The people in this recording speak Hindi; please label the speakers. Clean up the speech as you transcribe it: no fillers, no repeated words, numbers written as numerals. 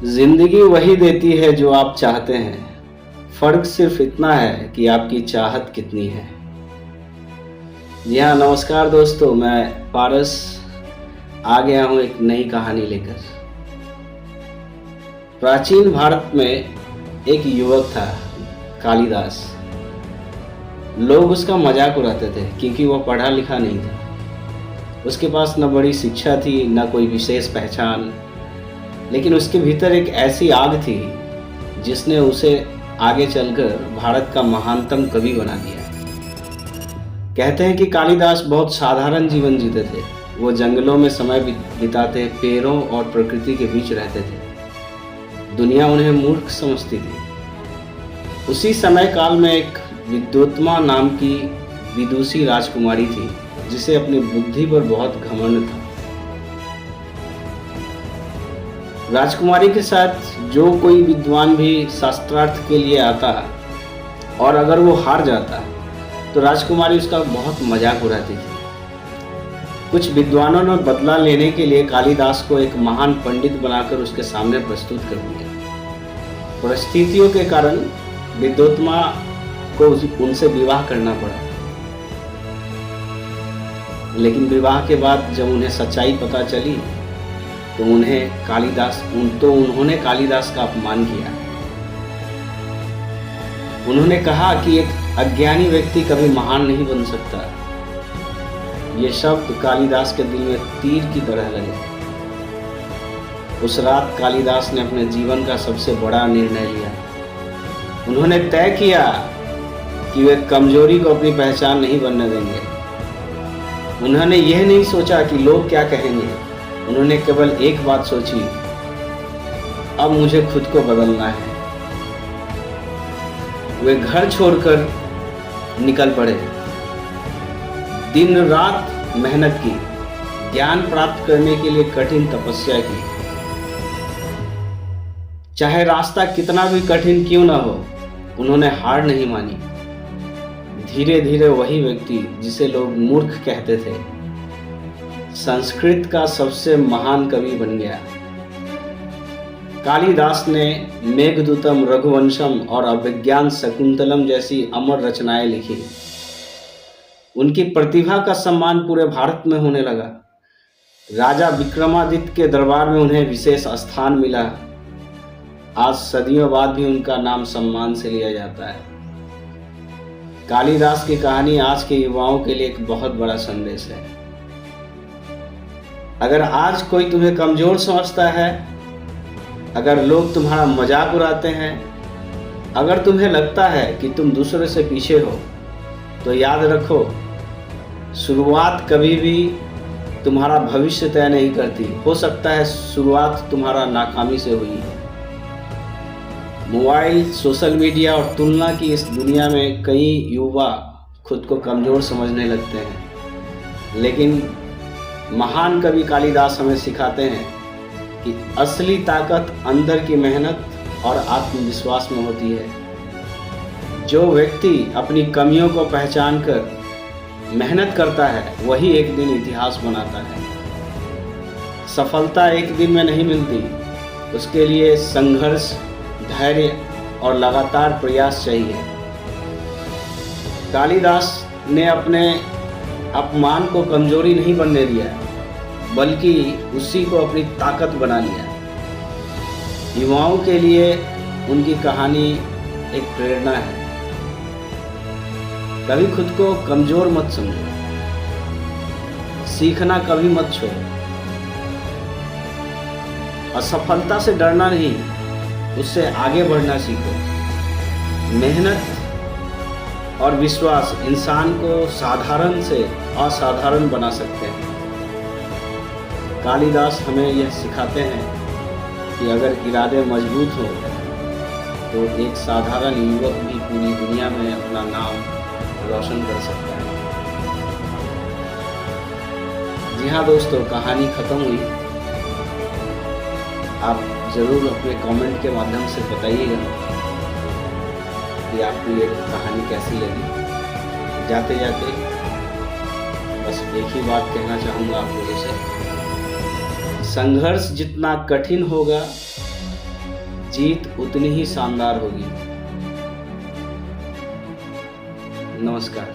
Speaker 1: जिंदगी वही देती है जो आप चाहते हैं। फर्क सिर्फ इतना है कि आपकी चाहत कितनी है। जी हाँ, नमस्कार दोस्तों, मैं पारस आ गया हूँ एक नई कहानी लेकर। प्राचीन भारत में एक युवक था, कालिदास। लोग उसका मजाक उड़ाते थे क्योंकि वह पढ़ा लिखा नहीं था। उसके पास न बड़ी शिक्षा थी, न कोई विशेष पहचान, लेकिन उसके भीतर एक ऐसी आग थी जिसने उसे आगे चलकर भारत का महानतम कवि बना दिया। कहते हैं कि कालिदास बहुत साधारण जीवन जीते थे। वो जंगलों में समय बिताते, पेड़ों और प्रकृति के बीच रहते थे। दुनिया उन्हें मूर्ख समझती थी। उसी समय काल में एक विद्योत्मा नाम की विदुषी राजकुमारी थी जिसे अपनी बुद्धि पर बहुत घमंड था। राजकुमारी के साथ जो कोई विद्वान भी शास्त्रार्थ के लिए आता और अगर वो हार जाता तो राजकुमारी उसका बहुत मजाक उड़ाती थी। कुछ विद्वानों ने बदला लेने के लिए कालिदास को एक महान पंडित बनाकर उसके सामने प्रस्तुत कर दिया। परिस्थितियों के कारण विद्योत्मा को उनसे विवाह करना पड़ा, लेकिन विवाह के बाद जब उन्हें सच्चाई पता चली तो उन्होंने कालिदास का अपमान किया। उन्होंने कहा कि एक अज्ञानी व्यक्ति कभी महान नहीं बन सकता। ये शब्द कालिदास के दिल में तीर की तरह लगे। उस रात कालिदास ने अपने जीवन का सबसे बड़ा निर्णय लिया। उन्होंने तय किया कि वे कमजोरी को अपनी पहचान नहीं बनने देंगे। उन्होंने यह नहीं सोचा कि लोग क्या कहेंगे। उन्होंने केवल एक बात सोची, अब मुझे खुद को बदलना है। वे घर छोड़कर निकल पड़े। दिन रात मेहनत की, ज्ञान प्राप्त करने के लिए कठिन तपस्या की। चाहे रास्ता कितना भी कठिन क्यों ना हो, उन्होंने हार नहीं मानी। धीरे धीरे वही व्यक्ति जिसे लोग मूर्ख कहते थे, संस्कृत का सबसे महान कवि बन गया। कालिदास ने मेघदूतम, रघुवंशम और अभिज्ञान शकुंतलम जैसी अमर रचनाएं लिखी। उनकी प्रतिभा का सम्मान पूरे भारत में होने लगा। राजा विक्रमादित्य के दरबार में उन्हें विशेष स्थान मिला। आज सदियों बाद भी उनका नाम सम्मान से लिया जाता है। कालिदास की कहानी आज के युवाओं के लिए एक बहुत बड़ा संदेश है। अगर आज कोई तुम्हें कमजोर समझता है, अगर लोग तुम्हारा मजाक उड़ाते हैं, अगर तुम्हें लगता है कि तुम दूसरे से पीछे हो, तो याद रखो, शुरुआत कभी भी तुम्हारा भविष्य तय नहीं करती। हो सकता है शुरुआत तुम्हारा नाकामी से हुई है। मोबाइल, सोशल मीडिया और तुलना की इस दुनिया में कई युवा खुद को कमजोर समझने लगते हैं, लेकिन महान कवि कालिदास हमें सिखाते हैं कि असली ताकत अंदर की मेहनत और आत्मविश्वास में होती है। जो व्यक्ति अपनी कमियों को पहचान कर मेहनत करता है, वही एक दिन इतिहास बनाता है। सफलता एक दिन में नहीं मिलती, उसके लिए संघर्ष, धैर्य और लगातार प्रयास चाहिए। कालिदास ने अपने अपमान को कमजोरी नहीं बनने दिया, बल्कि उसी को अपनी ताकत बना लिया। युवाओं के लिए उनकी कहानी एक प्रेरणा है। कभी खुद को कमजोर मत समझो, सीखना कभी मत छोड़ो। असफलता से डरना नहीं, उससे आगे बढ़ना सीखो। मेहनत और विश्वास इंसान को साधारण से असाधारण बना सकते हैं। कालिदास हमें यह सिखाते हैं कि अगर इरादे मजबूत हो तो एक साधारण युवक भी पूरी दुनिया में अपना नाम रोशन कर सकता है। जी हाँ दोस्तों, कहानी खत्म हुई। आप ज़रूर अपने कमेंट के माध्यम से बताइएगा कि आपको ये कहानी कैसी लगी। जाते जाते बस एक ही बात कहना चाहूँगा आप लोगों से, संघर्ष जितना कठिन होगा जीत उतनी ही शानदार होगी। नमस्कार।